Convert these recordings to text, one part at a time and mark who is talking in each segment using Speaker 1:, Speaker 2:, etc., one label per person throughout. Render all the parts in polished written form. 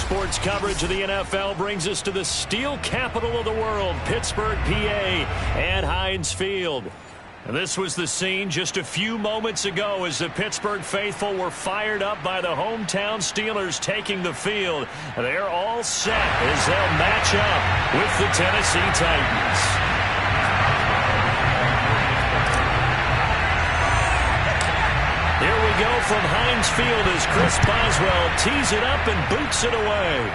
Speaker 1: sports coverage of the NFL brings us to the steel capital of the world, Pittsburgh, PA, at Heinz Field. And this was the scene just a few moments ago as the Pittsburgh faithful were fired up by the hometown Steelers taking the field. They're all set as they'll match up with the Tennessee Titans. Here we go from Heinz Field as Chris Boswell tees it up and boots it away.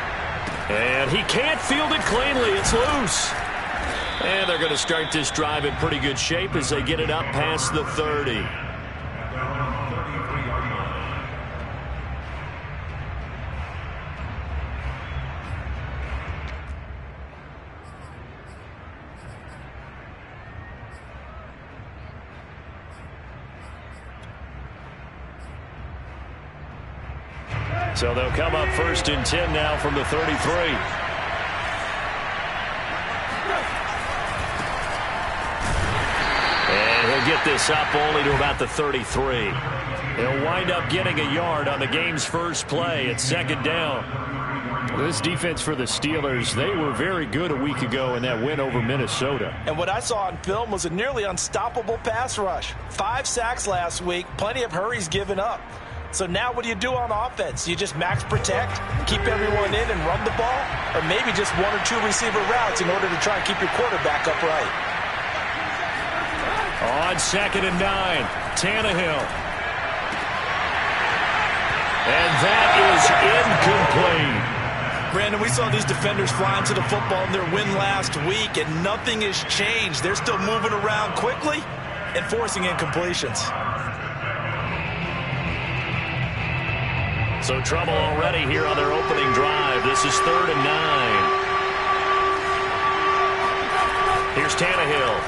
Speaker 1: And he can't field it cleanly. It's loose. And they're going to start this drive in pretty good shape as they get it up past the 30. So they'll come up 1st and 10 now from the 33. And he'll get this up only to about the 33. He'll wind up getting a yard on the game's first play at 2nd down. This defense for the Steelers, they were very good a week ago in that win over Minnesota.
Speaker 2: And what I saw on film was a nearly unstoppable pass rush. 5 sacks last week, plenty of hurries given up. So now what do you do on offense? You just max protect, keep everyone in and run the ball? Or maybe just 1 or 2 receiver routes in order to try and keep your quarterback upright?
Speaker 1: On 2nd and 9, Tannehill. And that is incomplete.
Speaker 2: Brandon, we saw these defenders flying to the football in their win last week, and nothing has changed. They're still moving around quickly and forcing incompletions.
Speaker 1: So trouble already here on their opening drive. This is 3rd and 9. Here's Tannehill.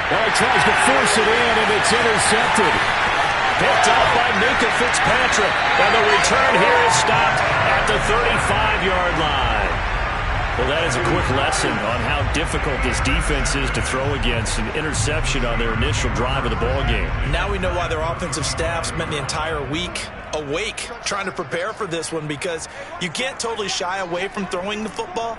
Speaker 3: Well, he tries to force it in, and it's intercepted.
Speaker 1: Picked up by Minka Fitzpatrick. And the return here is stopped at the 35-yard line. Well, that is a quick lesson on how difficult this defense is to throw against. An interception on their initial drive of the ballgame.
Speaker 2: Now we know why their offensive staff spent the entire week awake trying to prepare for this one, because you can't totally shy away from throwing the football.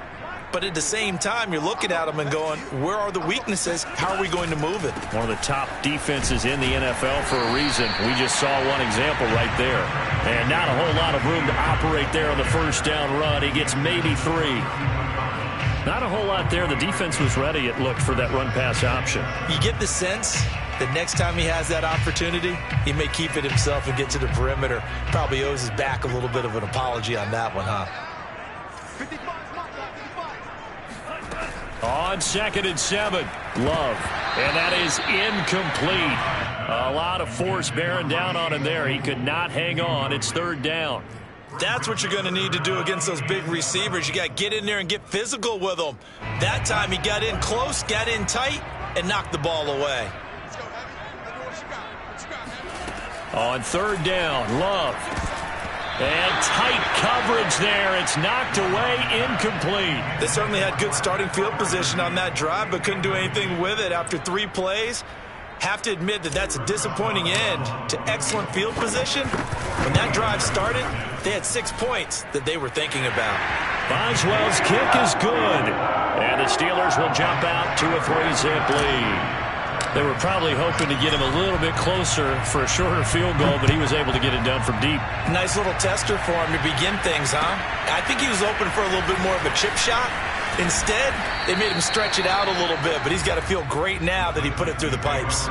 Speaker 2: But at the same time, you're looking at them and going, where are the weaknesses? How are we going to move it?
Speaker 1: One of the top defenses in the NFL for a reason. We just saw one example right there. And not a whole lot of room to operate there on the first down run. He gets maybe 3. Not a whole lot there. The defense was ready, it looked, for that run-pass option.
Speaker 2: You get the sense that next time he has that opportunity, he may keep it himself and get to the perimeter. Probably owes his back a little bit of an apology on that one, huh?
Speaker 1: On 2nd and 7, Love. And that is incomplete. A lot of force bearing down on him there. He could not hang on. It's 3rd down.
Speaker 2: That's what you're going to need to do against those big receivers. You got to get in there and get physical with them. That time he got in close, got in tight, and knocked the ball away.
Speaker 1: On 3rd down, Love. And tight coverage there. It's knocked away, incomplete.
Speaker 2: They certainly had good starting field position on that drive, but couldn't do anything with it after 3 plays. Have to admit that that's a disappointing end to excellent field position. When that drive started, they had 6 points that they were thinking about.
Speaker 1: Boswell's kick is good. And the Steelers will jump out to a 3-zip lead. They were probably hoping to get him a little bit closer for a shorter field goal, but he was able to get it done from deep.
Speaker 2: Nice little tester for him to begin things, huh? I think he was open for a little bit more of a chip shot. Instead, they made him stretch it out a little bit, but he's got to feel great now that he put it through the pipes.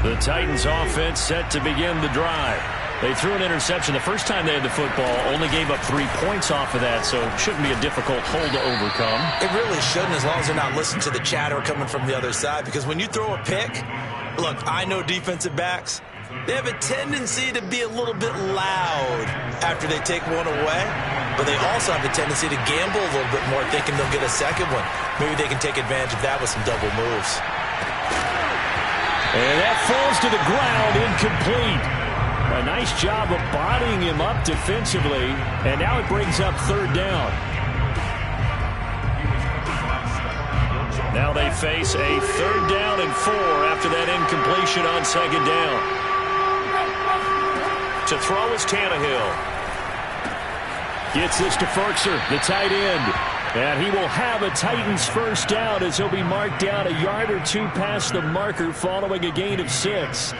Speaker 1: The Titans offense set to begin the drive. They threw an interception the first time they had the football, only gave up 3 points off of that, so it shouldn't be a difficult hole to overcome.
Speaker 2: It really shouldn't, as long as they're not listening to the chatter coming from the other side, because when you throw a pick, look, I know defensive backs, they have a tendency to be a little bit loud after they take one away, but they also have a tendency to gamble a little bit more, thinking they'll get a second one. Maybe they can take advantage of that with some double moves.
Speaker 1: And that falls to the ground, incomplete. A nice job of bodying him up defensively, and now it brings up third down. Now they face a third down and 4 after that incompletion on second down. To throw is Tannehill. Gets this to Ferkser, the tight end. And he will have a Titans first down as he'll be marked down a yard or two past the marker following a gain of 6.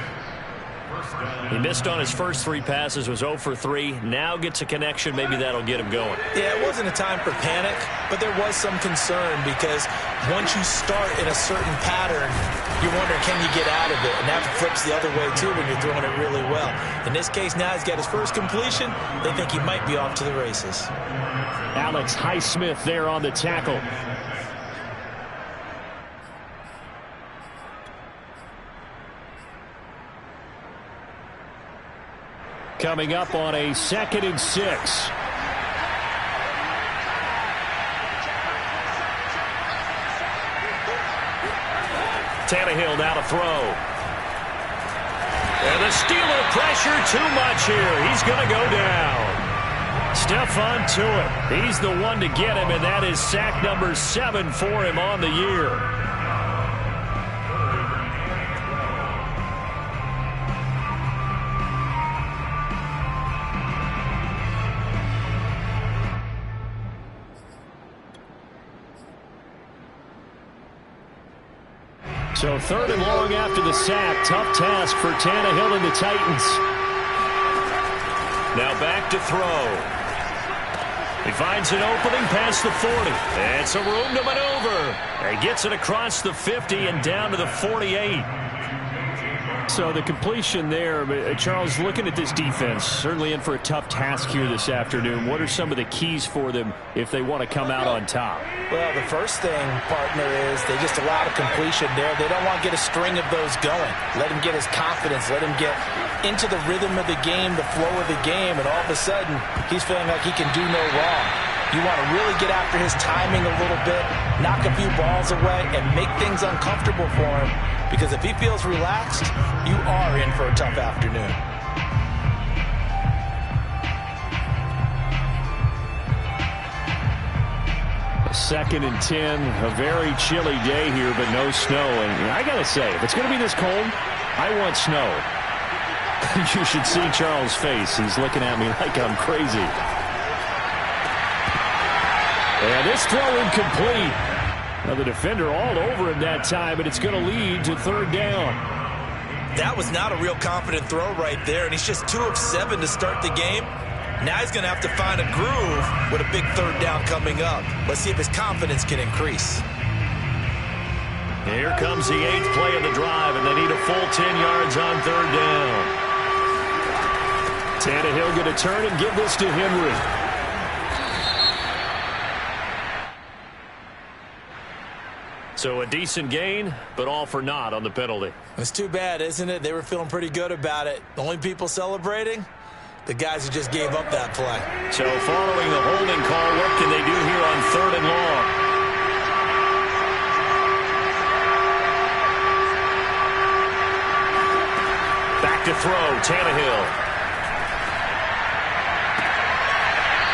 Speaker 1: He missed on his first 3 passes, was 0 for 3. Now gets a connection. Maybe that'll get him going.
Speaker 2: Yeah, it wasn't a time for panic, but there was some concern because once you start in a certain pattern, you're wondering, can you get out of it? And that flips the other way, too, when you're throwing it really well. In this case, now he's got his first completion. They think he might be off to the races.
Speaker 1: Alex Highsmith there on the tackle. Coming up on a 2nd and 6. Tannehill now to throw. And the Steeler pressure too much here. He's going to go down. Stephon Tuitt. He's the one to get him, and that is sack number 7 for him on the year. So 3rd and long after the sack. Tough task for Tannehill and the Titans. Now back to throw. He finds an opening past the 40. And some room to maneuver. He gets it across the 50 and down to the 48. So the completion there, Charles, looking at this defense, certainly in for a tough task here this afternoon. What are some of the keys for them if they want to come out on top?
Speaker 2: Well, the first thing, partner, is they just allow the completion there. They don't want to get a string of those going. Let him get his confidence. Let him get into the rhythm of the game, the flow of the game, and all of a sudden he's feeling like he can do no wrong. You want to really get after his timing a little bit, knock a few balls away, and make things uncomfortable for him. Because if he feels relaxed, you are in for a tough afternoon.
Speaker 1: A 2nd and 10, a very chilly day here, but no snow. And I got to say, if it's going to be this cold, I want snow. You should see Charles' face. He's looking at me like I'm crazy. And this throw incomplete. Now the defender all over him that time, and it's going to lead to 3rd down.
Speaker 2: That was not a real confident throw right there, and he's just 2 of 7 to start the game. Now he's going to have to find a groove with a big 3rd down coming up. Let's see if his confidence can increase.
Speaker 1: Here comes the 8th play of the drive, and they need a full 10 yards on 3rd down. Tannehill going to turn and give this to Henry. So a decent gain, but all for naught on the penalty.
Speaker 2: It's too bad, isn't it? They were feeling pretty good about it. The only people celebrating, the guys who just gave up that play.
Speaker 1: So following the holding call, what can they do here on 3rd and long? Back to throw, Tannehill.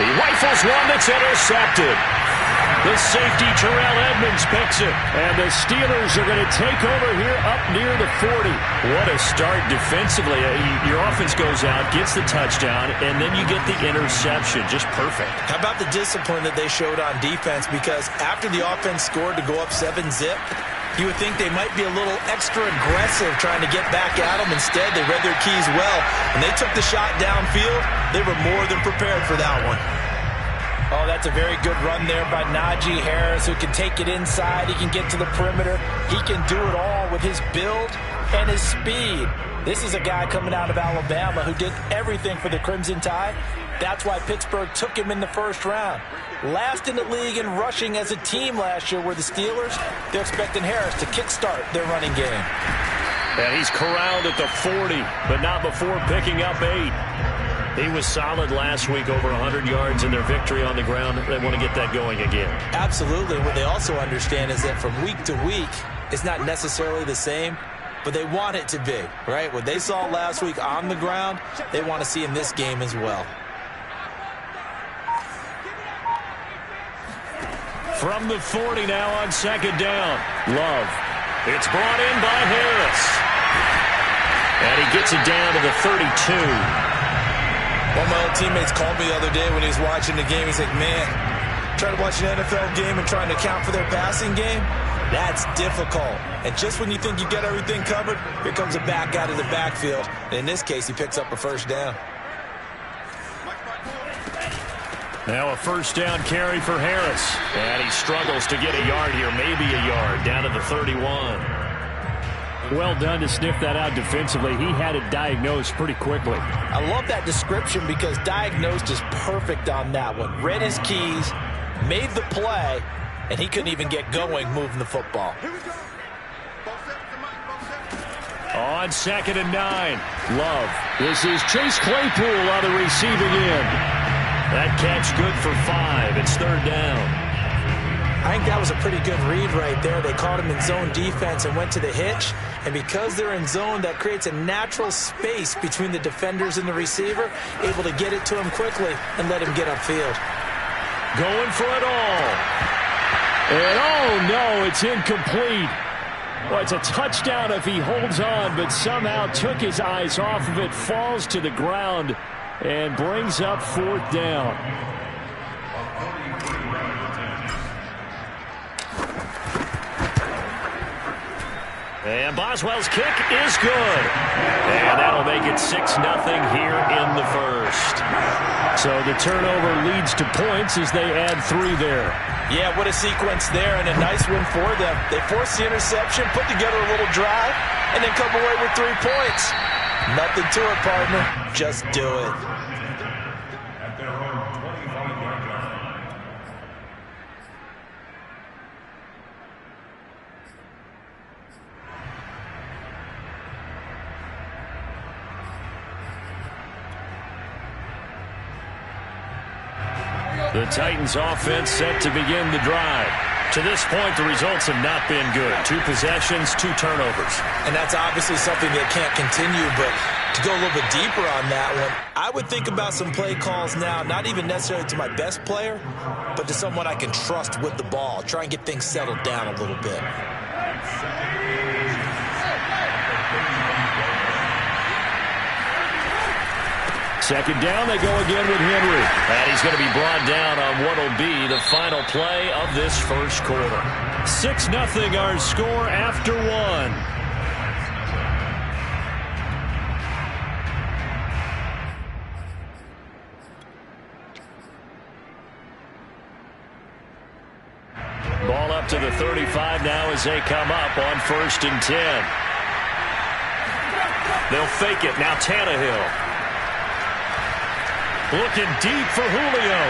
Speaker 1: He rifles one that's intercepted. The safety, Terrell Edmonds, picks it. And the Steelers are going to take over here up near the 40. What a start defensively. Your offense goes out, gets the touchdown, and then you get the interception. Just perfect. How
Speaker 2: about the discipline that they showed on defense? Because after the offense scored to go up 7-zip, you would think they might be a little extra aggressive trying to get back at them. Instead, they read their keys well, and they took the shot downfield. They were more than prepared for that one. Oh, that's a very good run there by Najee Harris, who can take it inside. He can get to the perimeter. He can do it all with his build and his speed. This is a guy coming out of Alabama who did everything for the Crimson Tide. That's why Pittsburgh took him in the 1st round. Last in the league in rushing as a team last year were the Steelers. They're expecting Harris to kickstart their running game.
Speaker 1: And he's corralled at the 40, but not before picking up 8. He was solid last week, over 100 yards in their victory on the ground. They want to get that going again.
Speaker 2: Absolutely. What they also understand is that from week to week, it's not necessarily the same. but they want it to be, right? What they saw last week on the ground, they want to see in this game as well.
Speaker 1: From the 40 now on second down. Love. It's brought in by Harris. And he gets it down to the 32.
Speaker 2: One of my old teammates called me the other day when he was watching the game. He's like, man, trying to watch an NFL game and trying to account for their passing game, that's difficult. And just when you think you get everything covered, here comes a back out of the backfield. And in this case, he picks up a first down.
Speaker 1: Now a first down carry for Harris. And he struggles to get a yard here, maybe a yard, down to the 31.
Speaker 3: Well done to sniff that out defensively. He had it diagnosed pretty quickly.
Speaker 2: I love that description because diagnosed is perfect on that one. Read his keys, made the play, and he couldn't even get going moving the football.
Speaker 1: On 2nd and 9. Love.
Speaker 3: This is Chase Claypool on the receiving end.
Speaker 1: That catch good for 5. It's third down.
Speaker 2: I think that was a pretty good read right there. They caught him in zone defense and went to the hitch. And because they're in zone, that creates a natural space between the defenders and the receiver, able to get it to him quickly and let him get upfield.
Speaker 1: Going for it all.
Speaker 3: And oh no, it's incomplete. Well, it's a touchdown if he holds on, but somehow took his eyes off of it, falls to the ground, and brings up fourth down.
Speaker 1: And Boswell's kick is good. And that'll make it 6-0 here in the first.
Speaker 3: So the turnover leads to points as they add 3 there.
Speaker 2: Yeah, what a sequence there, and a nice win for them. They forced the interception, put together a little drive, and then come away with 3 points. Nothing to it, partner. Just do it.
Speaker 1: The Titans offense set to begin the drive. To this point, the results have not been good. 2 possessions, 2 turnovers.
Speaker 2: And that's obviously something that can't continue, but to go a little bit deeper on that one, I would think about some play calls now, not even necessarily to my best player, but to someone I can trust with the ball. Try and get things settled down a little bit.
Speaker 3: Second down, they go again with Henry.
Speaker 1: And he's going to be brought down on what will be the final play of this first quarter. 6-0 our score after 1. Ball up to the 35 now as they come up on 1st and 10. They'll fake it. Now Tannehill. Looking deep for Julio.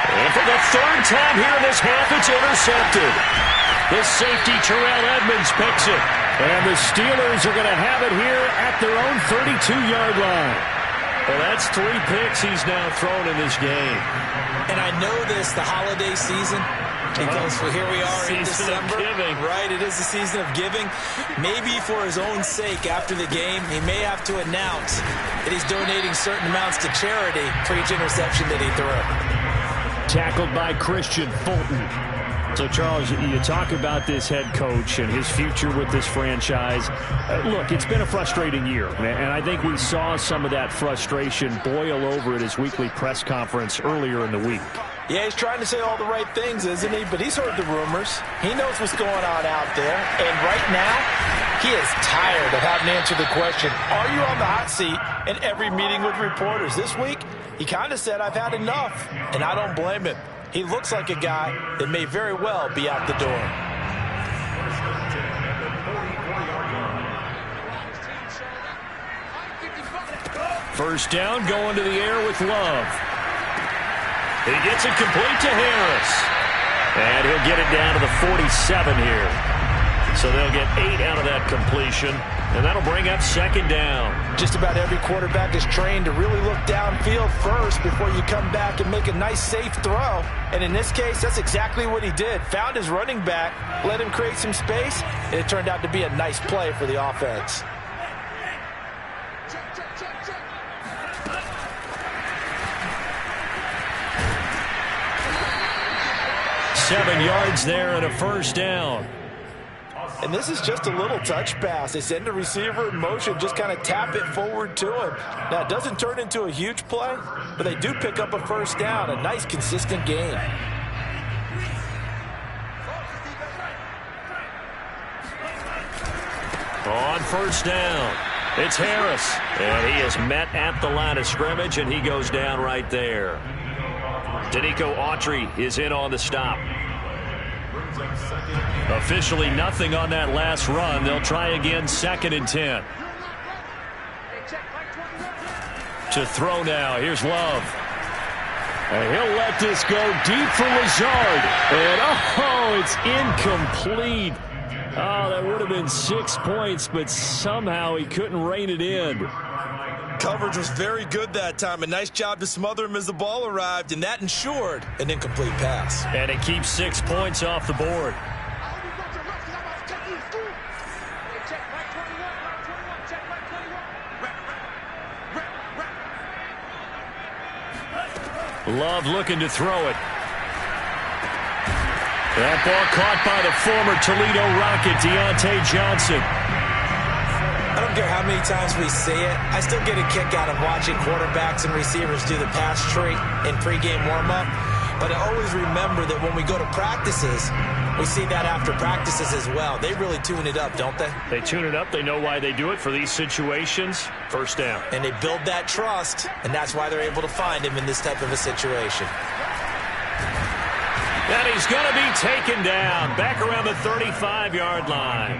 Speaker 1: And for the 3rd time here in this half, it's intercepted. The safety, Terrell Edmonds, picks it.
Speaker 3: And the Steelers are going to have it here at their own 32-yard line.
Speaker 1: Well, that's 3 picks he's now thrown in this game.
Speaker 2: And I know this, the holiday season, because here we are in December. Right, it is the season of giving. Maybe for his own sake after the game, he may have to announce that he's donating certain amounts to charity for each interception that he threw.
Speaker 3: Tackled by Christian Fulton. So, Charles, you talk about this head coach and his future with this franchise. Look, it's been a frustrating year, and I think we saw some of that frustration boil over at his weekly press conference earlier in the week.
Speaker 2: Yeah, he's trying to say all the right things, isn't he? But he's heard the rumors. He knows what's going on out there. And right now, he is tired of having to answer the question, are you on the hot seat in every meeting with reporters? This week, he kind of said, I've had enough. And I don't blame him. He looks like a guy that may very well be out the door.
Speaker 1: First down, going to the air with Love. He gets it complete to Harris. And he'll get it down to the 47 here. So they'll get 8 out of that completion, and that'll bring up second down.
Speaker 2: Just about every quarterback is trained to really look downfield first before you come back and make a nice, safe throw. And in this case, that's exactly what he did. Found his running back, let him create some space, and it turned out to be a nice play for the offense.
Speaker 1: Seven yards there and a first down.
Speaker 2: And this is just a little touch pass. They send the receiver in motion, just kind of tap it forward to him. Now, it doesn't turn into a huge play, but they do pick up a first down, a nice, consistent gain.
Speaker 1: On first down, it's Harris. And he is met at the line of scrimmage, and he goes down right there. Danico Autry is in on the stop. Officially nothing on that last run. They'll try again, 2nd and 10. To throw now. Here's Love. And he'll let this go deep for Lazard. And, oh, it's incomplete. Oh, that would have been 6 points, but somehow he couldn't rein it in.
Speaker 2: Coverage was very good that time. A nice job to smother him as the ball arrived, and that ensured an incomplete pass.
Speaker 1: And it keeps 6 points off the board. Love looking to throw it. That ball caught by the former Toledo Rocket, Deontay Johnson.
Speaker 4: I don't care how many times we see it. I still get a kick out of watching quarterbacks and receivers do the pass tree in pregame warm-up. But I always remember that when we go to practices, we see that after practices as well. They really tune it up, don't they?
Speaker 1: They tune it up. They know why they do it for these situations. First down.
Speaker 4: And they build that trust, and that's why they're able to find him in this type of a situation.
Speaker 1: And he's going to be taken down back around the 35-yard line.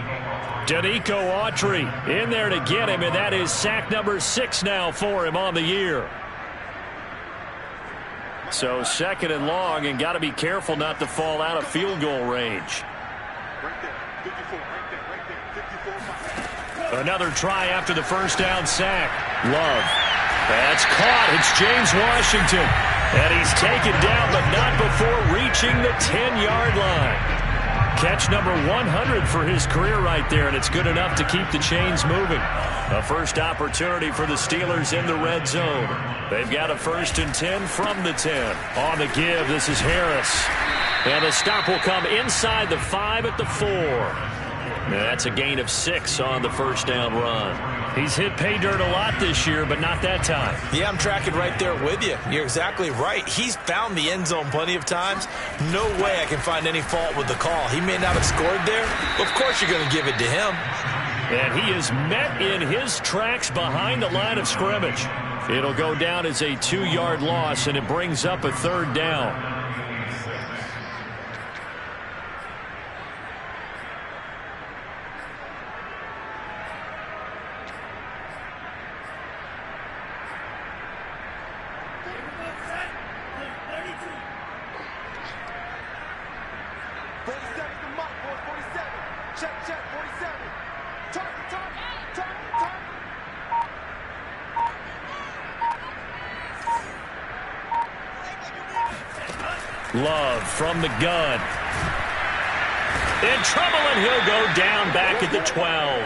Speaker 1: Danico Autry in there to get him, and that is sack number 6 now for him on the year. So 2nd and long, and got to be careful not to fall out of field goal range. Another try after the first down sack. Love. That's caught. It's James Washington. And he's taken down, but not before reaching the 10-yard line. Catch number 100 for his career right there, and it's good enough to keep the chains moving. A first opportunity for the Steelers in the red zone. They've got a 1st and 10 from the 10. On the give, this is Harris. And the stop will come inside the 5 at the 4. That's a gain of 6 on the first down run. He's hit pay dirt a lot this year, but not that time.
Speaker 2: Yeah, I'm tracking right there with you. You're exactly right. He's found the end zone plenty of times. No way I can find any fault with the call. He may not have scored there. Of course you're going to give it to him.
Speaker 1: And he is met in his tracks behind the line of scrimmage. It'll go down as a 2-yard loss, and it brings up a 3rd down. Love from the gun. In trouble, and he'll go down back at the 12.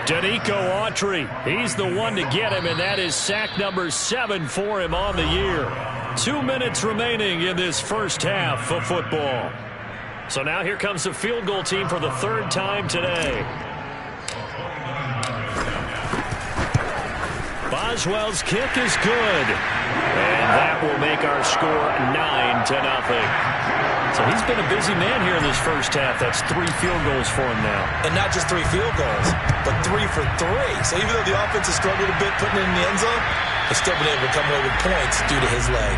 Speaker 1: Danico Autry, he's the one to get him, and that is sack number 7 for him on the year. 2 minutes remaining in this first half of football. So now here comes the field goal team for the 3rd time today. Boswell's kick is good. And that will make our score 9-0. So he's been a busy man here in this first half. That's 3 field goals for him now.
Speaker 2: And not just 3 field goals, but 3 for 3. So even though the offense has struggled a bit putting it in the end zone, they've still been able to come away with points due to his leg.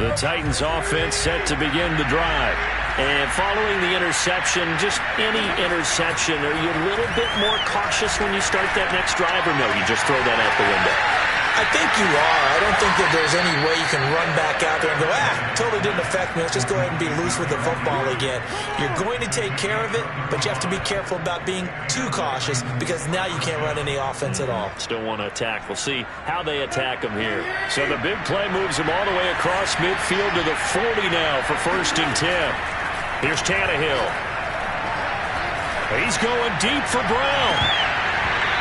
Speaker 1: The Titans offense set to begin the drive.
Speaker 3: And following the interception, just any interception, are you a little bit more cautious when you start that next drive, or no, you just throw that out the window?
Speaker 4: I think you are. I don't think that there's any way you can run back out there and go, totally didn't affect me. Let's just go ahead and be loose with the football again. You're going to take care of it, but you have to be careful about being too cautious because now you can't run any offense at all.
Speaker 3: Still want to attack. We'll see how they attack them here.
Speaker 1: So the big play moves them all the way across midfield to the 40 now for 1st and 10. Here's Tannehill. He's going deep for Brown.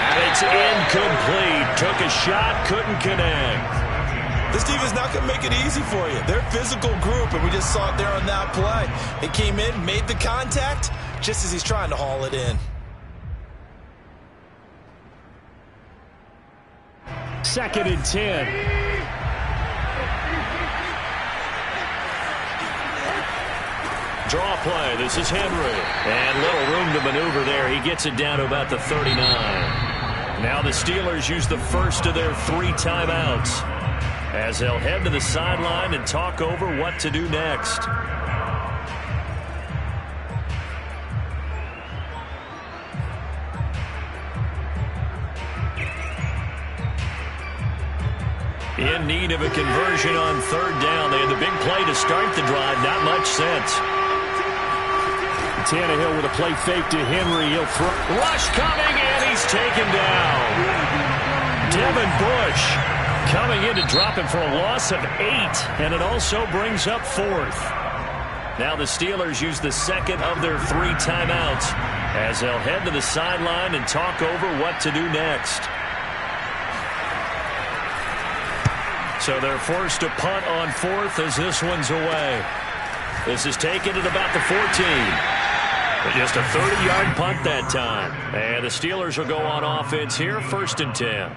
Speaker 1: And it's incomplete. Took a shot, couldn't connect.
Speaker 2: This team is not going to make it easy for you. They're a physical group, and we just saw it there on that play. They came in, made the contact, just as he's trying to haul it in.
Speaker 1: 2nd and 10. Draw play. This is Henry. And little room to maneuver there. He gets it down to about the 39. Now the Steelers use the first of their 3 timeouts as they'll head to the sideline and talk over what to do next. In need of a conversion on 3rd down. They had the big play to start the drive. Not much sense. Tannehill with a play fake to Henry. He'll throw. Rush coming, and he's taken down. Devin Bush coming in to drop him for a loss of 8, and it also brings up 4th. Now the Steelers use the 2nd of their 3 timeouts as they'll head to the sideline and talk over what to do next. So they're forced to punt on 4th as this one's away. This is taken at about the 14. Just a 30-yard punt that time. And the Steelers will go on offense here, 1st and 10.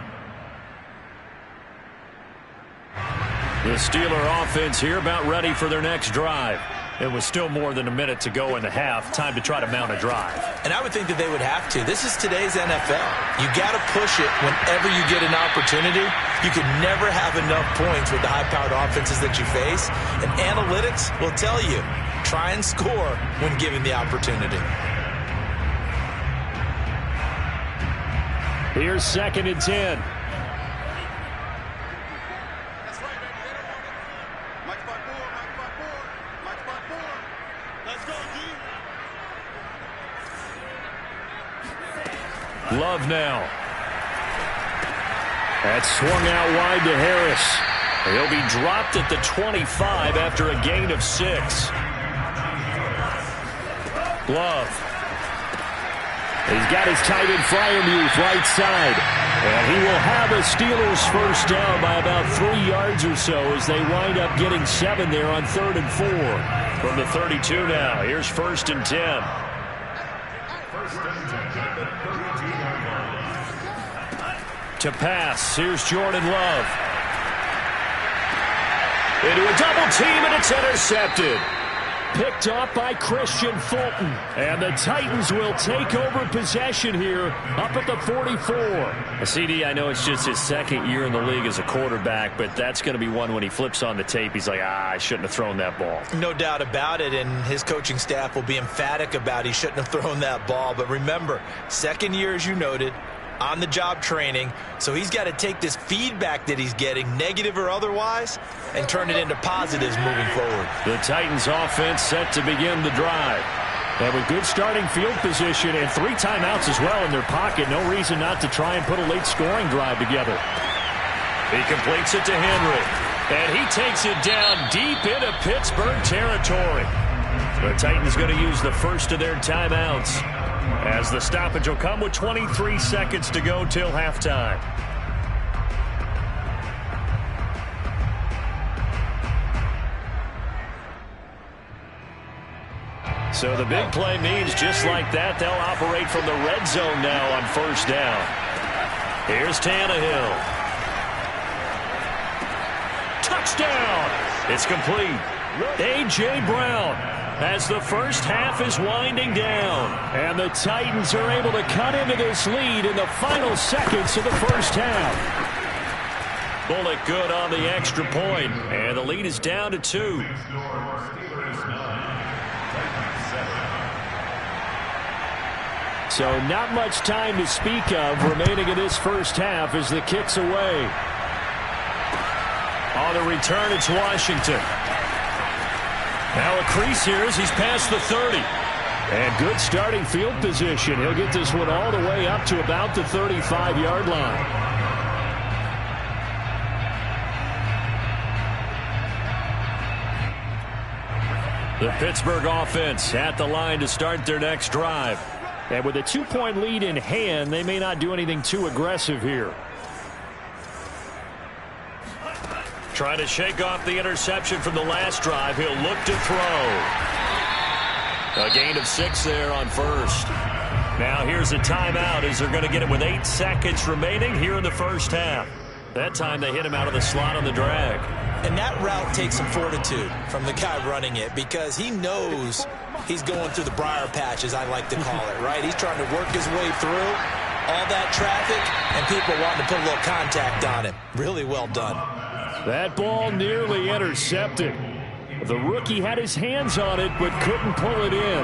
Speaker 1: The Steeler offense here about ready for their next drive. It was still more than a minute to go in the half. Time to try to mount a drive.
Speaker 4: And I would think that they would have to. This is today's NFL. You got to push it whenever you get an opportunity. You could never have enough points with the high-powered offenses that you face. And analytics will tell you, try and score when given the opportunity.
Speaker 1: Here's 2nd and 10. Love now. That's swung out wide to Harris. He'll be dropped at the 25 after a gain of 6. Love. He's got his tight end Freiermuth right side. And he will have a Steelers first down by about 3 yards or so as they wind up getting 7 there on 3rd and 4. From the 32 now. Here's 1st and 10. To pass. Here's Jordan Love. Into a double team, and it's intercepted. Picked off by Christian Fulton. And the Titans will take over possession here up at the 44. CD, I know it's just his 2nd year in the league as a quarterback, but that's going to be one when he flips on the tape. He's like, I shouldn't have thrown that ball.
Speaker 4: No doubt about it, and his coaching staff will be emphatic about he shouldn't have thrown that ball. But remember, 2nd year, as you noted, on-the-job training, so he's got to take this feedback that he's getting, negative or otherwise, and turn it into positives moving forward.
Speaker 1: The Titans offense set to begin the drive. They have a good starting field position and 3 timeouts as well in their pocket. No reason not to try and put a late scoring drive together. He completes it to Henry, and he takes it down deep into Pittsburgh territory. The Titans going to use the first of their timeouts, as the stoppage will come with 23 seconds to go till halftime. So the big play means just like that, they'll operate from the red zone now on 1st down. Here's Tannehill. Touchdown! It's complete. A.J. Brown, as the first half is winding down. And the Titans are able to cut into this lead in the final seconds of the first half. Bullock good on the extra point, and the lead is down to 2.
Speaker 3: So not much time to speak of remaining in this first half as the kick's away.
Speaker 1: On the return, it's Washington. Now a crease here as he's past the 30.
Speaker 3: And good starting field position. He'll get this one all the way up to about the 35-yard line.
Speaker 1: The Pittsburgh offense at the line to start their next drive.
Speaker 3: And with a 2-point lead in hand, they may not do anything too aggressive here.
Speaker 1: Trying to shake off the interception from the last drive. He'll look to throw. A gain of 6 there on first. Now here's a timeout as they're going to get it with 8 seconds remaining here in the first half. That time they hit him out of the slot on the drag.
Speaker 4: And that route takes some fortitude from the guy running it because he knows he's going through the briar patch, as I like to call it, right? He's trying to work his way through all that traffic and people wanting to put a little contact on him. Really well done.
Speaker 3: That ball nearly intercepted. The rookie had his hands on it but couldn't pull it in.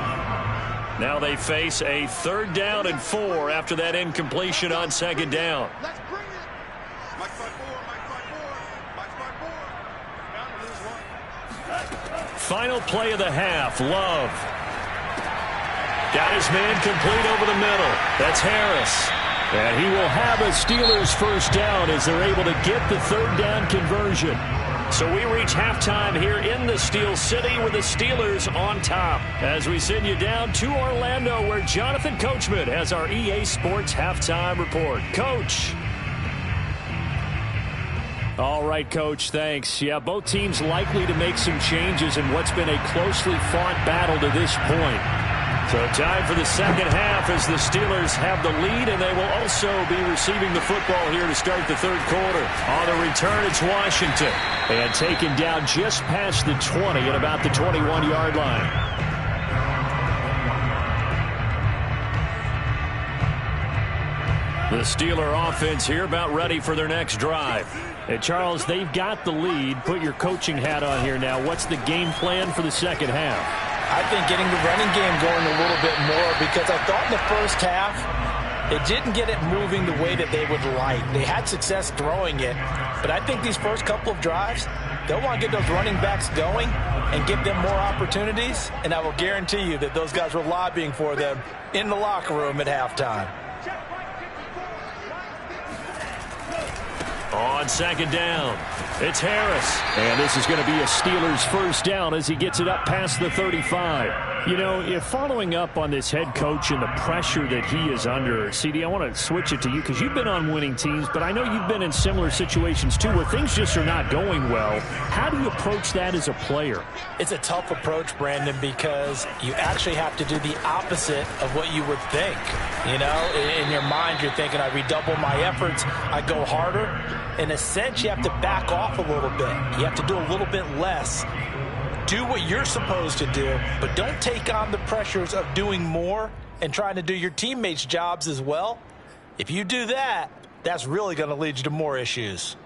Speaker 1: Now they face a 3rd down and 4 after that incompletion on 2nd down. Final play of the half. Love. Got his man complete over the middle. That's Harris.
Speaker 3: And he will have a Steelers first down as they're able to get the 3rd down conversion.
Speaker 1: So we reach halftime here in the Steel City with the Steelers on top. As we send you down to Orlando where Jonathan Coachman has our EA Sports halftime report. Coach.
Speaker 3: All right, Coach, thanks. Yeah, both teams likely to make some changes in what's been a closely fought battle to this point.
Speaker 1: So time for the second half as the Steelers have the lead, and they will also be receiving the football here to start the 3rd quarter. On the return, it's Washington.
Speaker 3: And taken down just past the 20 at about the 21-yard line.
Speaker 1: The Steeler offense here about ready for their next drive.
Speaker 3: And Charles, they've got the lead. Put your coaching hat on here now. What's the game plan for the second half?
Speaker 2: I think getting the running game going a little bit more because I thought in the first half it didn't get it moving the way that they would like. They had success throwing it, but I think these first couple of drives, they'll want to get those running backs going and give them more opportunities, and I will guarantee you that those guys were lobbying for them in the locker room at halftime.
Speaker 1: On 2nd down, it's Harris.
Speaker 3: And this is going to be a Steelers first down as he gets it up past the 35. You know, if following up on this head coach and the pressure that he is under, CD, I want to switch it to you because you've been on winning teams, but I know you've been in similar situations too where things just are not going well. How do you approach that as a player?
Speaker 2: It's a tough approach, Brandon, because you actually have to do the opposite of what you would think. You know, in your mind, you're thinking, I redouble my efforts, I go harder. In a sense, you have to back off a little bit. You have to do a little bit less. Do what you're supposed to do, but don't take on the pressures of doing more and trying to do your teammates' jobs as well. If you do that, that's really going to lead you to more issues.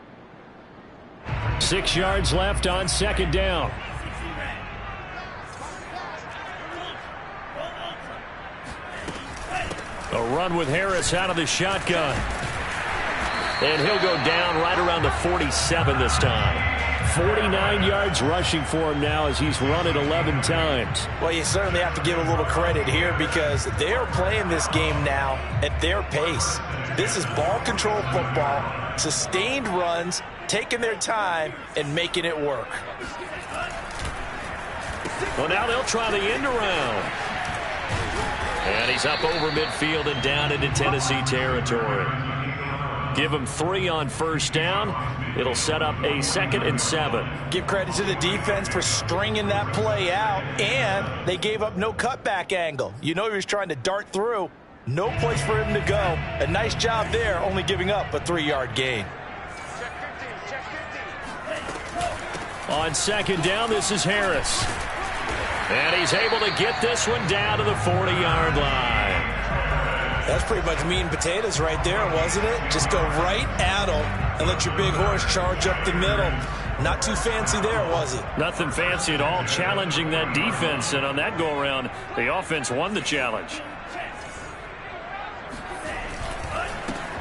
Speaker 3: 6 yards left on 2nd down.
Speaker 1: A run with Harris out of the shotgun. And he'll go down right around the 47 this time.
Speaker 3: 49 yards rushing for him now as he's run it 11 times.
Speaker 2: Well, you certainly have to give a little credit here because they're playing this game now at their pace. This is ball control football, sustained runs, taking their time and making it work.
Speaker 1: Well, now they'll try the end around. And he's up over midfield and down into Tennessee territory. Give him 3 on first down. It'll set up a 2nd and 7.
Speaker 2: Give credit to the defense for stringing that play out, and they gave up no cutback angle. You know he was trying to dart through. No place for him to go. A nice job there, only giving up a 3-yard gain.
Speaker 1: On 2nd down, this is Harris. And he's able to get this one down to the 40-yard line.
Speaker 4: That's pretty much meat and potatoes right there, wasn't it? Just go right at them and let your big horse charge up the middle. Not too fancy there, was it?
Speaker 1: Nothing fancy at all, challenging that defense, and on that go-around, the offense won the challenge.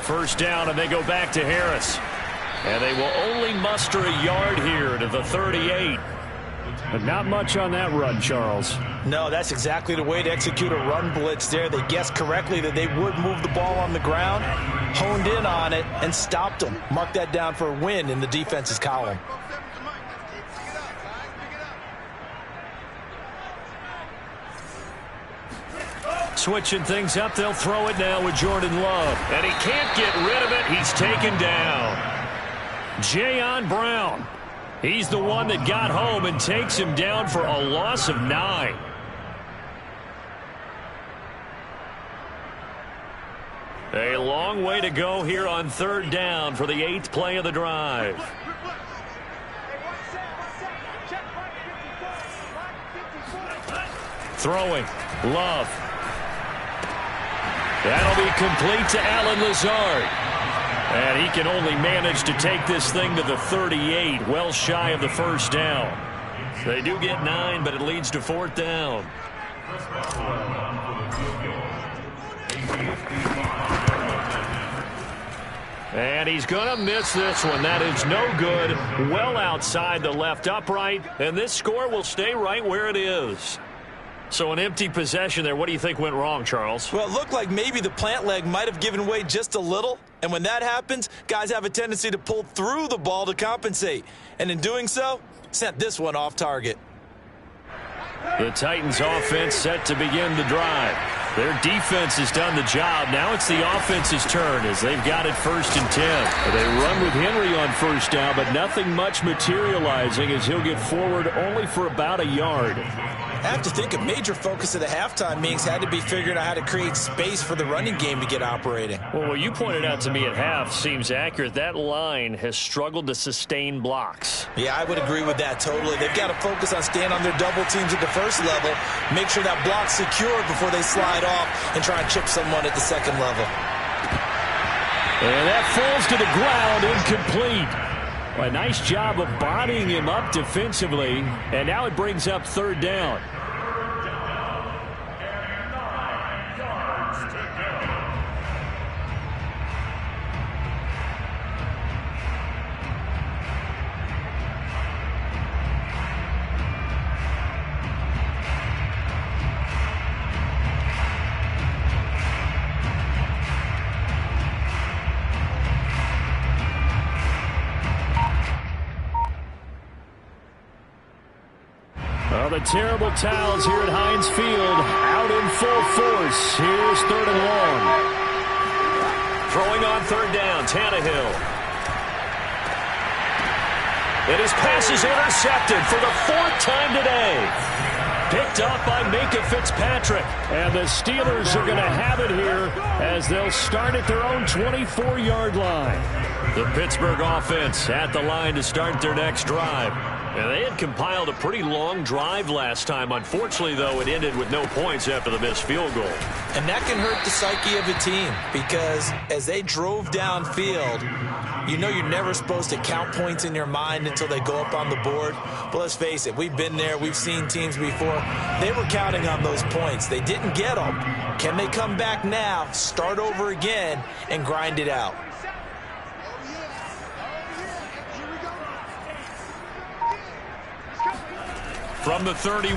Speaker 1: First down, and they go back to Harris. And they will only muster a yard here to the 38.
Speaker 3: But not much on that run, Charles.
Speaker 2: No, that's exactly the way to execute a run blitz there. They guessed correctly that they would move the ball on the ground, honed in on it, and stopped them. Mark that down for a win in the defense's column.
Speaker 1: Switching things up, they'll throw it now with Jordan Love. And he can't get rid of it. He's taken down. Jayon Brown. He's the one that got home and takes him down for a loss of 9. A long way to go here on third down for the 8th play of the drive. Throwing. Love. That'll be complete to Allen Lazard. And he can only manage to take this thing to the 38, well shy of the first down. They do get 9, but it leads to 4th down. And he's going to miss this one. That is no good. Well outside the left upright. And this score will stay right where it is. So an empty possession there. What do you think went wrong, Charles?
Speaker 2: Well, it looked like maybe the plant leg might have given way just a little. And when that happens, guys have a tendency to pull through the ball to compensate. And in doing so, sent this one off target.
Speaker 1: The Titans offense set to begin the drive. Their defense has done the job. Now it's the offense's turn as they've got it 1st and 10. They run with Henry on first down, but nothing much materializing as he'll get forward only for about a yard.
Speaker 2: I have to think a major focus of the halftime meetings had to be figuring out how to create space for the running game to get operating.
Speaker 1: Well, what you pointed out to me at half seems accurate. That line has struggled to sustain blocks.
Speaker 2: Yeah, I would agree with that totally. They've got to focus on staying on their double teams at the first level, make sure that block's secure before they slide off and try and chip someone at the second level.
Speaker 1: And that falls to the ground, incomplete. A nice job of bodying him up defensively, and now it brings up 3rd down. Well, the terrible towels here at Heinz Field out in full force. Here's 3rd and long. Throwing on 3rd down, Tannehill. And his pass is intercepted for the 4th time today. Picked up by Minka Fitzpatrick. And the Steelers are going to have it here as they'll start at their own 24-yard line. The Pittsburgh offense at the line to start their next drive. And they had compiled a pretty long drive last time. Unfortunately, though, it ended with no points after the missed field goal.
Speaker 2: And that can hurt the psyche of a team because as they drove downfield, you know you're never supposed to count points in your mind until they go up on the board. But let's face it, we've been there. We've seen teams before. They were counting on those points. They didn't get them. Can they come back now, start over again, and grind it out?
Speaker 1: From the 31,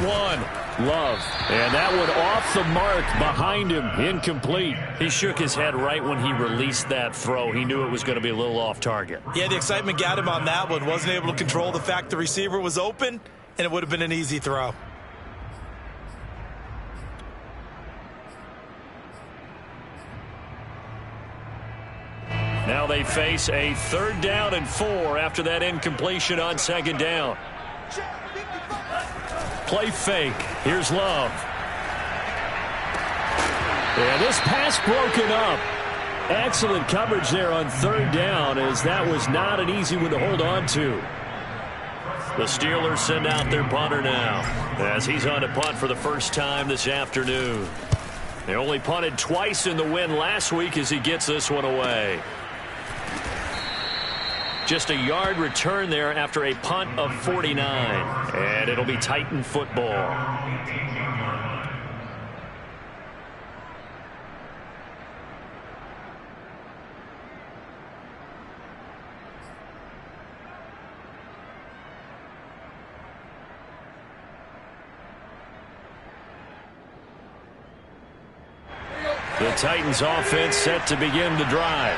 Speaker 1: Love. And that one off the mark behind him, incomplete. He shook his head right when he released that throw. He knew it was going to be a little off target.
Speaker 2: Yeah, the excitement got him on that one. Wasn't able to control the fact the receiver was open, and it would have been an easy throw.
Speaker 1: Now they face a 3rd down and 4 after that incompletion on 2nd down. Play fake. Here's Love. And this pass broken up. Excellent coverage there on 3rd down as that was not an easy one to hold on to. The Steelers send out their punter now as he's on to punt for the first time this afternoon. They only punted twice in the win last week as he gets this one away. Just a yard return there after a punt of 49. And it'll be Titan football. The Titans offense set to begin the drive.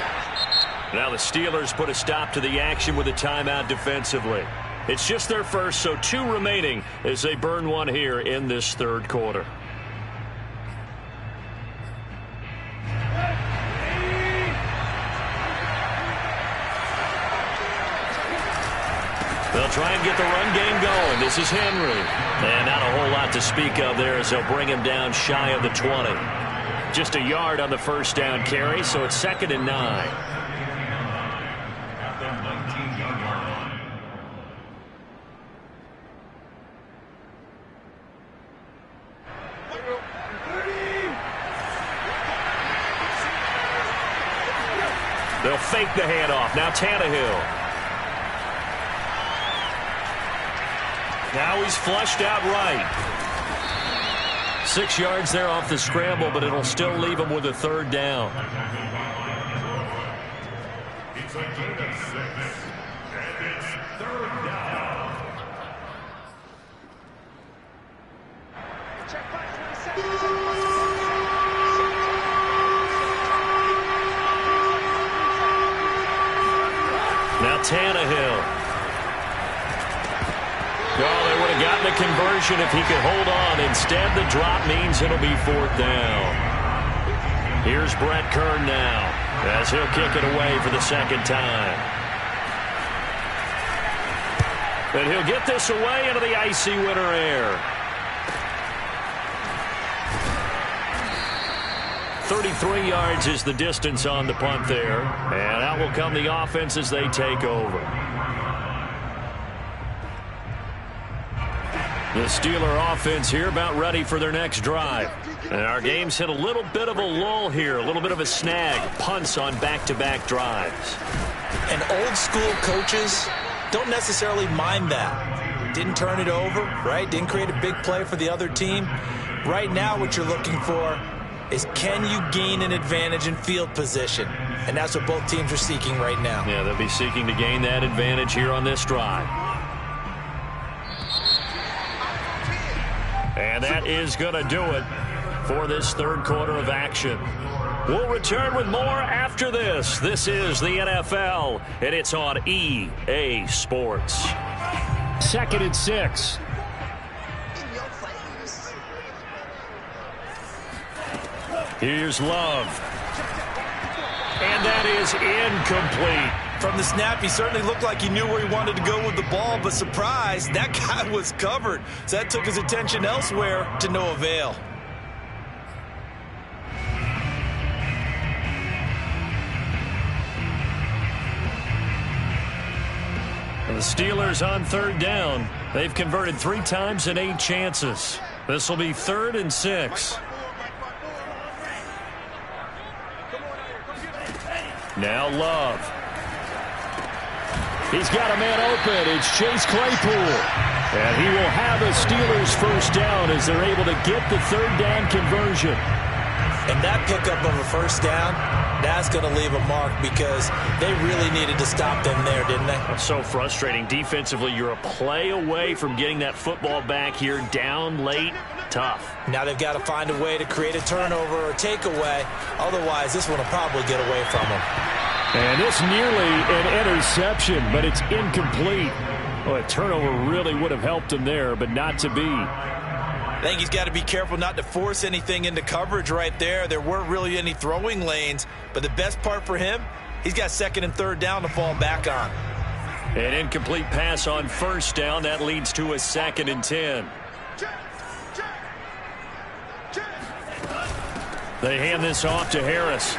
Speaker 1: Now the Steelers put a stop to the action with a timeout defensively. It's just their first, so 2 remaining as they burn one here in this third quarter. They'll try and get the run game going. This is Henry. And not a whole lot to speak of there as they'll bring him down shy of the 20. Just a yard on the first down carry, so it's 2nd and 9. They'll fake the handoff. Now Tannehill. Now he's flushed out right. 6 yards there off the scramble, but it'll still leave him with a 3rd down.
Speaker 5: It's a gain of 6, and it's 3rd down.
Speaker 1: Now Tannehill. Well, they would have gotten a conversion if he could hold on. Instead, the drop means it'll be 4th down. Here's Brett Kern now as he'll kick it away for the 2nd time. And he'll get this away into the icy winter air. 33 yards is the distance on the punt there. And out will come the offense as they take over. The Steeler offense here about ready for their next drive. And our game's hit a little bit of a lull here, a little bit of a snag. Punts on back-to-back drives.
Speaker 4: And old-school coaches don't necessarily mind that. Didn't turn it over, right? Didn't create a big play for the other team. Right now what you're looking for is can you gain an advantage in field position? And that's what both teams are seeking right now.
Speaker 1: Yeah, they'll be seeking to gain that advantage here on this drive. And that is going to do it for this third quarter of action. We'll return with more after this. This is the NFL, and it's on EA Sports.
Speaker 3: 2nd and 6.
Speaker 1: Here's Love. And that is incomplete.
Speaker 2: From the snap, he certainly looked like he knew where he wanted to go with the ball, but surprise, that guy was covered. So that took his attention elsewhere to no avail.
Speaker 1: The Steelers on 3rd down. They've converted 3 times in 8 chances. This will be 3rd and 6. Now Love. He's got a man open. It's Chase Claypool. And he will have a Steelers first down as they're able to get the 3rd down conversion.
Speaker 4: And that pickup of a first down, that's going to leave a mark because they really needed to stop them there, didn't they?
Speaker 1: That's so frustrating. Defensively, you're a play away from getting that football back here down late. Tough.
Speaker 4: Now they've got to find a way to create a turnover or takeaway. Otherwise, this one will probably get away from them.
Speaker 3: And it's nearly an interception, but it's incomplete. Well, a turnover really would have helped him there, but not to be.
Speaker 2: I think he's got to be careful not to force anything into coverage right there. There weren't really any throwing lanes, but the best part for him, he's got 2nd and 3rd down to fall back on.
Speaker 1: An incomplete pass on first down. That leads to a 2nd and 10. They hand this off to Harris.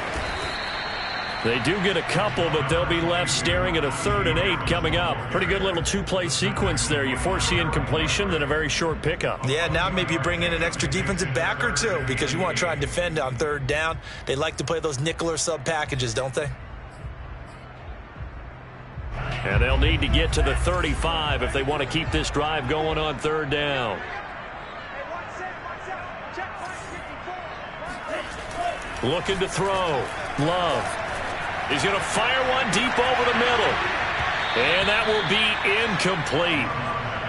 Speaker 1: They do get a couple, but they'll be left staring at a 3rd and 8 coming up. Pretty good little 2-play sequence there. You force the incompletion, then a very short pickup.
Speaker 2: Yeah, now maybe you bring in an extra defensive back or two because you want to try and defend on 3rd down. They like to play those nickel or sub packages, don't they?
Speaker 1: And they'll need to get to the 35 if they want to keep this drive going on 3rd down. Looking to throw. Love. He's going to fire one deep over the middle. And that will be incomplete.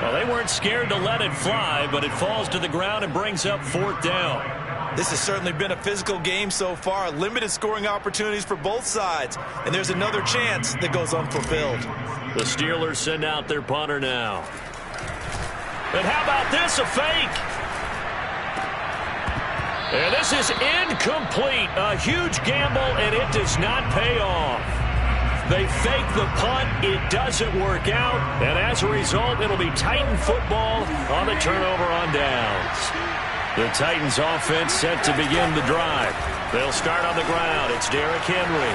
Speaker 1: Well, they weren't scared to let it fly, but it falls to the ground and brings up 4th down.
Speaker 2: This has certainly been a physical game so far. Limited scoring opportunities for both sides. And there's another chance that goes unfulfilled.
Speaker 1: The Steelers send out their punter now. And how about this? A fake. And this is incomplete. A huge gamble, and it does not pay off. They fake the punt. It doesn't work out. And as a result, it'll be Titan football on the turnover on downs. The Titans offense set to begin the drive. They'll start on the ground. It's Derrick Henry.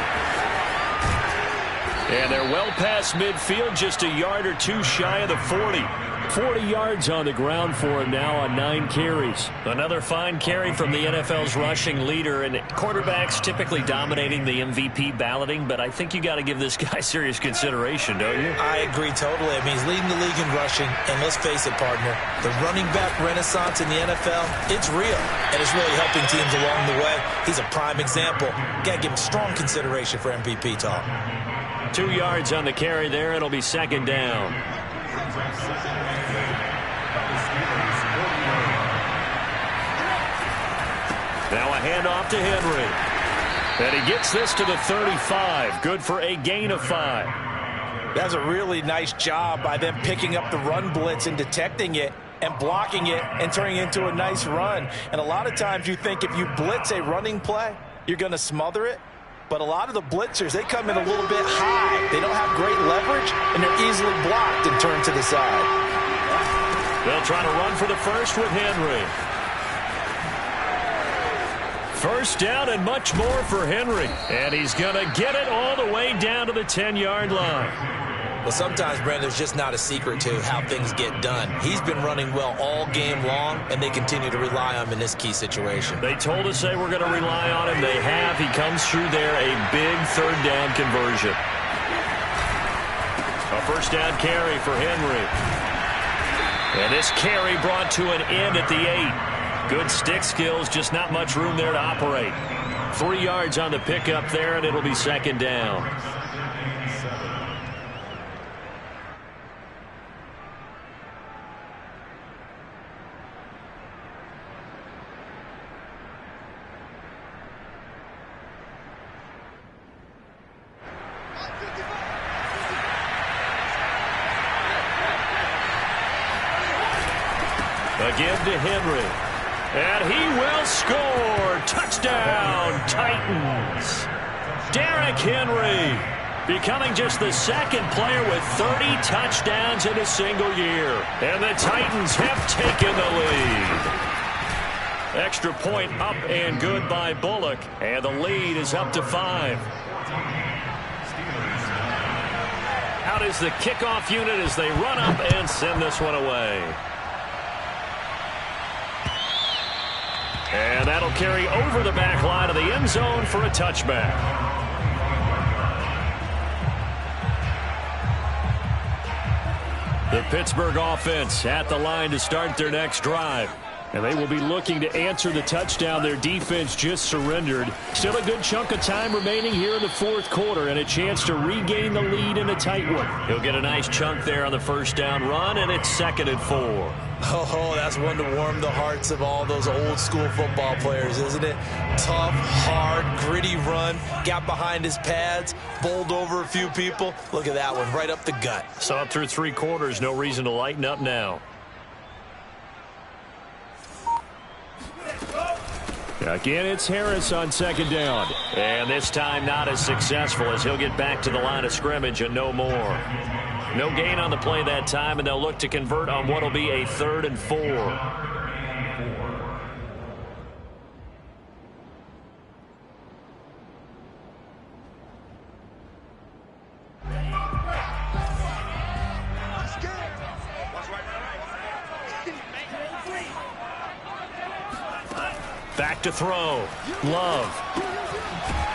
Speaker 1: And they're well past midfield, just a yard or two shy of the 40. 40 yards on the ground for him now on 9 carries. Another fine carry from the NFL's rushing leader, and quarterbacks typically dominating the MVP balloting, but I think you got to give this guy serious consideration, don't you?
Speaker 2: I agree totally. I mean, he's leading the league in rushing, and let's face it, partner, the running back renaissance in the NFL, it's real, and it's really helping teams along the way. He's a prime example. Got to give him strong consideration for MVP talk.
Speaker 1: 2 yards on the carry there. It'll be 2nd down. Now a handoff to Henry. And he gets this to the 35. Good for a gain of 5.
Speaker 2: That's a really nice job by them picking up the run blitz and detecting it and blocking it and turning it into a nice run. And a lot of times you think if you blitz a running play, you're going to smother it. But a lot of the blitzers, they come in a little bit high. They don't have great leverage, and they're easily blocked and turned to the side.
Speaker 1: They'll try to run for the first with Henry. First down and much more for Henry. And he's going to get it all the way down to the 10-yard line.
Speaker 2: Well, sometimes, Brandon, there's just not a secret to how things get done. He's been running well all game long, and they continue to rely on him in this key situation.
Speaker 1: They told us they were going to rely on him. They have. He comes through there, a big 3rd down conversion. A first down carry for Henry. And this carry brought to an end at the 8. Good stick skills, just not much room there to operate. 3 yards on the pickup there, and it'll be 2nd down. Again to Henry. And he will score. Touchdown, Titans. Derrick Henry becoming just the 2nd player with 30 touchdowns in a single year. And the Titans have taken the lead. Extra point up and good by Bullock. And the lead is up to 5. Out is the kickoff unit as they run up and send this one away. And that'll carry over the back line of the end zone for a touchback. The Pittsburgh offense at the line to start their next drive. And they will be looking to answer the touchdown their defense just surrendered. Still a good chunk of time remaining here in the 4th quarter and a chance to regain the lead in a tight one. He'll get a nice chunk there on the first down run, and it's 2nd and 4.
Speaker 2: Oh, that's one to warm the hearts of all those old school football players, isn't it? Tough, hard, gritty run, got behind his pads, bowled over a few people. Look at that one, right up the gut.
Speaker 1: Saw it through 3 quarters, no reason to lighten up now. Again, it's Harris on 2nd down. And this time not as successful as he'll get back to the line of scrimmage and no more. No gain on the play that time, and they'll look to convert on what will be a 3rd and 4. to throw. Love.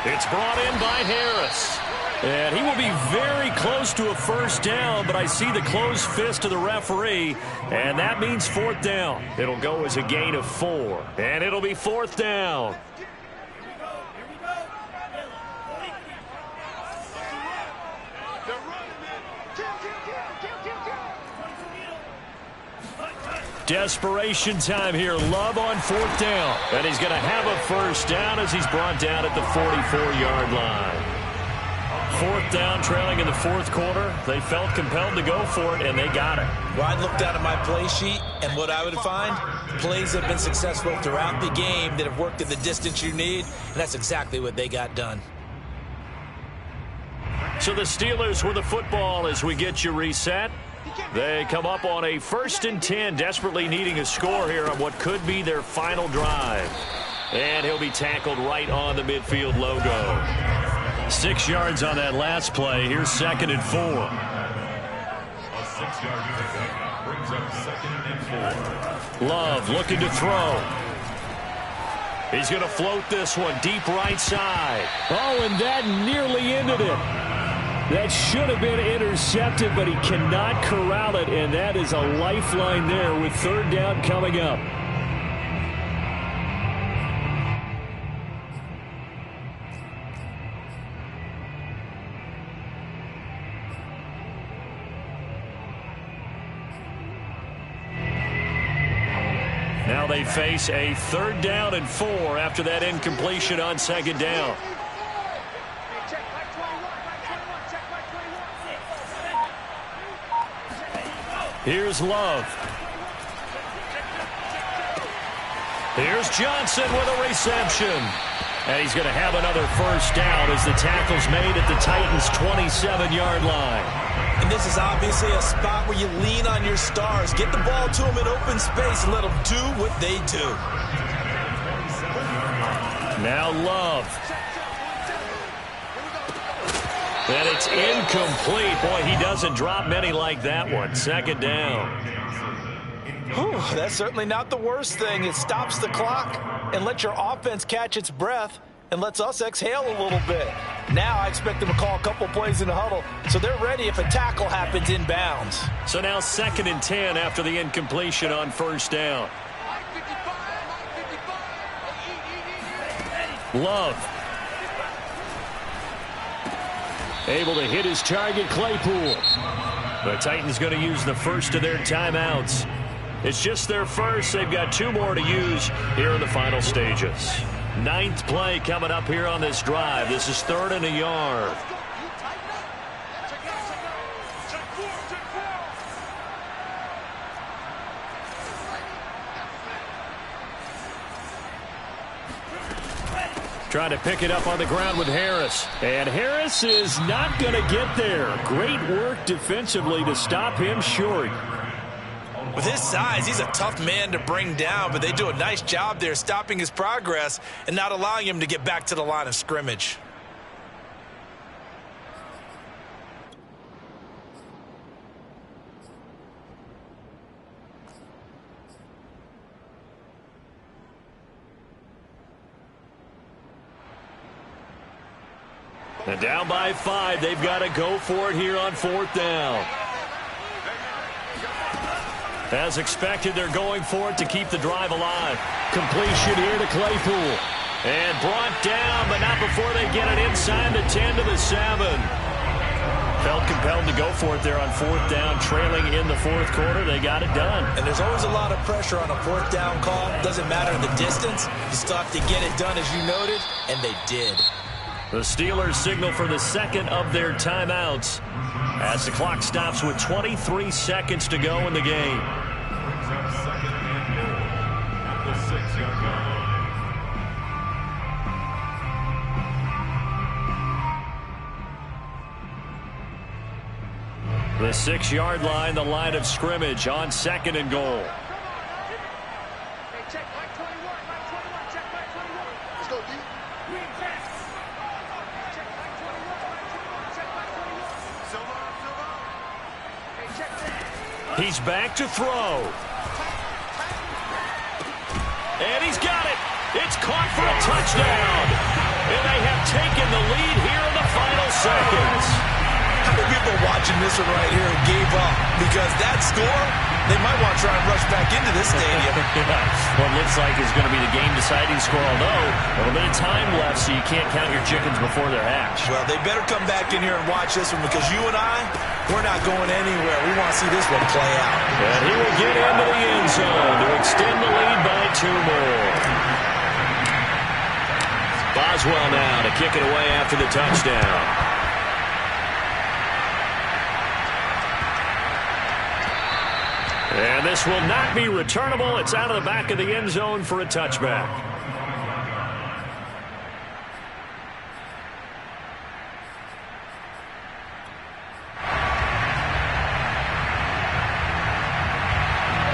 Speaker 1: It's brought in by Harris. And he will be very close to a first down, but I see the closed fist of the referee, and that means fourth down. It'll go as a gain of 4, and it'll be fourth down. Desperation time here. Love on fourth down. And he's going to have a first down as he's brought down at the 44-yard line. Fourth down, trailing in the fourth quarter. They felt compelled to go for it, and they got it.
Speaker 4: Well, I'd look down at my play sheet, and what I would find, plays have been successful throughout the game that have worked at the distance you need, and that's exactly what they got done.
Speaker 1: So the Steelers with the football as we get you reset. They come up on a 1st and 10, desperately needing a score here on what could be their final drive. And he'll be tackled right on the midfield logo. 6 yards on that last play. Here's 2nd and 4.
Speaker 5: A 6-yard pickup brings up 2nd and 4.
Speaker 1: Love looking to throw. He's going to float this one deep right side.
Speaker 3: Oh, and that nearly ended it. That should have been intercepted, but he cannot corral it, and that is a lifeline there with third down coming up.
Speaker 1: Now they face a 3rd down and 4 after that incompletion on 2nd down. Here's Love. Here's Johnson with a reception. And he's going to have another first down as the tackle's made at the Titans' 27-yard line.
Speaker 4: And this is obviously a spot where you lean on your stars. Get the ball to them in open space and let them do what they do.
Speaker 1: Now Love. And it's incomplete. Boy, he doesn't drop many like that one. 2nd down.
Speaker 2: Whew, that's certainly not the worst thing. It stops the clock and lets your offense catch its breath and lets us exhale a little bit. Now I expect them to call a couple plays in the huddle, so they're ready if a tackle happens inbounds.
Speaker 1: So now 2nd and 10 after the incompletion on first down. Love. Able to hit his target, Claypool. The Titans going to use the first of their timeouts. It's just their first. They've got 2 more to use here in the final stages. 9th play coming up here on this drive. This is 3rd and a yard. Trying to pick it up on the ground with Harris.
Speaker 3: And Harris is not going to get there. Great work defensively to stop him short.
Speaker 4: With his size, he's a tough man to bring down, but they do a nice job there stopping his progress and not allowing him to get back to the line of scrimmage.
Speaker 1: And down by 5, they've got to go for it here on 4th down. As expected, they're going for it to keep the drive alive. Completion here to Claypool. And brought down, but not before they get it inside the 10 to the 7. Felt compelled to go for it there on 4th down, trailing in the 4th quarter. They got it done.
Speaker 4: And there's always a lot of pressure on a 4th down call. Doesn't matter the distance. You still have to get it done, as you noted, and they did.
Speaker 1: The Steelers signal for the 2nd of their timeouts as the clock stops with 23 seconds to go in the game.
Speaker 5: Brings up 2nd and 4 at the 6-yard line.
Speaker 1: The 6-yard line, the line of scrimmage on 2nd and goal. He's back to throw. And he's got it. It's caught for a touchdown. And they have taken the lead here in the final seconds.
Speaker 2: How many people watching this one right here gave up? Because that score, they might want to try and rush back into this stadium.
Speaker 1: Well, it looks like it's going to be the game-deciding score, although a little bit of time left, so you can't count your chickens before they're hatched.
Speaker 2: Well, they better come back in here and watch this one because you and I, we're not going anywhere. We want to see this one play out.
Speaker 1: And he will get into the end zone to extend the lead by 2 more. Boswell now to kick it away after the touchdown. And this will not be returnable. It's out of the back of the end zone for a touchback.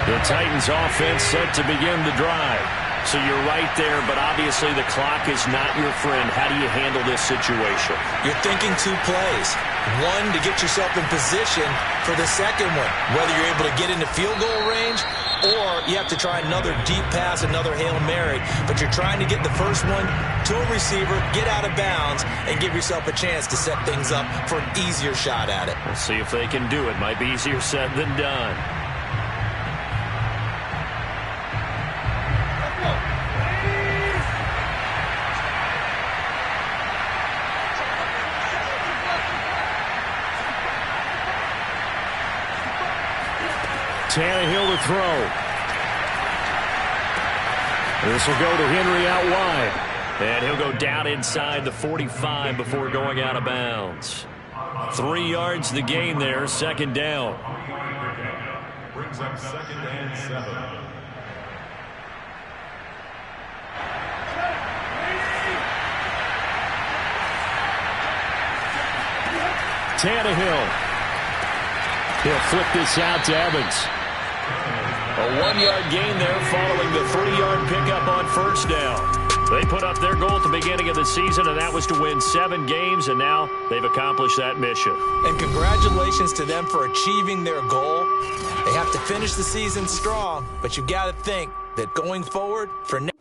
Speaker 1: The Titans offense set to begin the drive. So you're right there, but obviously the clock is not your friend. How do you handle this situation?
Speaker 2: You're thinking 2 plays. One, to get yourself in position for the second one, whether you're able to get into field goal range or you have to try another deep pass, another Hail Mary. But you're trying to get the first one to a receiver, get out of bounds, and give yourself a chance to set things up for an easier shot at it.
Speaker 1: We'll see if they can do it. Might be easier said than done. Tannehill to throw. This will go to Henry out wide. And he'll go down inside the 45 before going out of bounds. 3 yards the gain there, second down.
Speaker 5: Brings up 2nd and 7.
Speaker 1: Tannehill. He'll flip this out to Evans. A 1-yard gain there following the 3-yard pickup on first down. They put up their goal at the beginning of the season, and that was to win 7 games, and now they've accomplished that mission.
Speaker 2: And congratulations to them for achieving their goal. They have to finish the season strong, but you've got to think that going forward for next